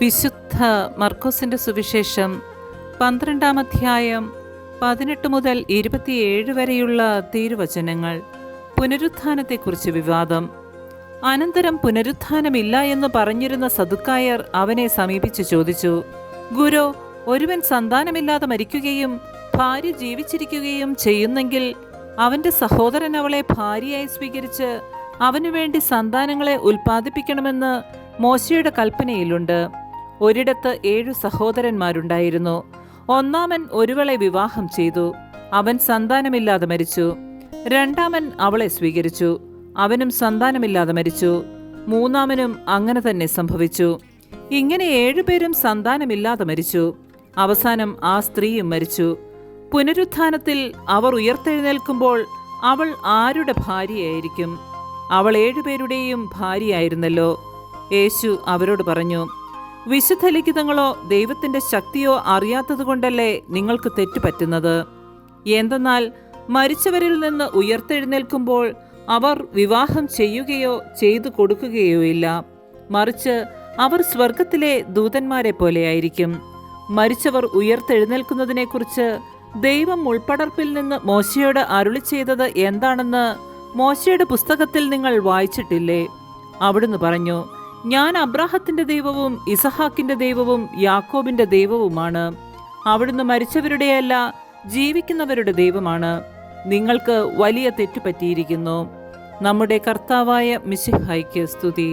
വിശുദ്ധ മർക്കോസിന്റെ സുവിശേഷം 12-ാം അധ്യായം 18 മുതൽ 27 വരെയുള്ള തിരുവചനങ്ങൾ. പുനരുത്ഥാനത്തെക്കുറിച്ച് വിവാദം. അനന്തരം പുനരുത്ഥാനമില്ല എന്ന് പറഞ്ഞിരുന്ന സദുക്കായർ അവനെ സമീപിച്ചു ചോദിച്ചു, ഗുരു, ഒരുവൻ സന്താനമില്ലാതെ മരിക്കുകയും ഭാര്യ ജീവിച്ചിരിക്കുകയും ചെയ്യുന്നെങ്കിൽ അവന്റെ സഹോദരൻ അവളെ ഭാര്യയായി സ്വീകരിച്ച് അവനു വേണ്ടി സന്താനങ്ങളെ ഉൽപ്പാദിപ്പിക്കണമെന്ന് മോശയുടെ കൽപ്പനയിലുണ്ട്. ഒരിടത്ത് 7 സഹോദരന്മാരുണ്ടായിരുന്നു. ഒന്നാമൻ ഒരുവളെ വിവാഹം ചെയ്തു. അവൻ സന്താനമില്ലാതെ മരിച്ചു. രണ്ടാമൻ അവളെ സ്വീകരിച്ചു. അവനും സന്താനമില്ലാതെ മരിച്ചു. മൂന്നാമനും അങ്ങനെ തന്നെ സംഭവിച്ചു. ഇങ്ങനെ 7 പേരും സന്താനമില്ലാതെ മരിച്ചു. അവസാനം ആ സ്ത്രീയും മരിച്ചു. പുനരുത്ഥാനത്തിൽ അവർ ഉയർത്തെഴുന്നേൽക്കുമ്പോൾ അവൾ ആരുടെ ഭാര്യയായിരിക്കും? അവൾ 7 പേരുടെയും ഭാര്യയായിരുന്നല്ലോ. യേശു അവരോട് പറഞ്ഞു, വിശുദ്ധ ലിഖിതങ്ങളോ ദൈവത്തിന്റെ ശക്തിയോ അറിയാത്തതുകൊണ്ടല്ലേ നിങ്ങൾക്ക് തെറ്റുപറ്റുന്നത്? എന്തെന്നാൽ മരിച്ചവരിൽ നിന്ന് ഉയർത്തെഴുന്നേൽക്കുമ്പോൾ അവർ വിവാഹം ചെയ്യുകയോ ചെയ്തു കൊടുക്കുകയോ ഇല്ല. മറിച്ച് അവർ സ്വർഗത്തിലെ ദൂതന്മാരെ പോലെയായിരിക്കും. മരിച്ചവർ ഉയർത്തെഴുന്നേൽക്കുന്നതിനെക്കുറിച്ച് ദൈവം മുൾപ്പടർപ്പിൽ നിന്ന് മോശയോട് അരുളി ചെയ്തത് എന്താണെന്ന് മോശയുടെ പുസ്തകത്തിൽ നിങ്ങൾ വായിച്ചിട്ടില്ലേ? അവിടുന്ന് പറഞ്ഞു, ഞാൻ അബ്രാഹത്തിന്റെ ദൈവവും ഇസഹാക്കിന്റെ ദൈവവും യാക്കോബിന്റെ ദൈവവുമാണ്. അവിടുന്ന് മരിച്ചവരുടെയല്ല, ജീവിക്കുന്നവരുടെ ദൈവമാണ്. നിങ്ങൾക്ക് വലിയ തെറ്റുപറ്റിയിരിക്കുന്നു. നമ്മുടെ കർത്താവായ മിശിഹായ്ക്ക് സ്തുതി.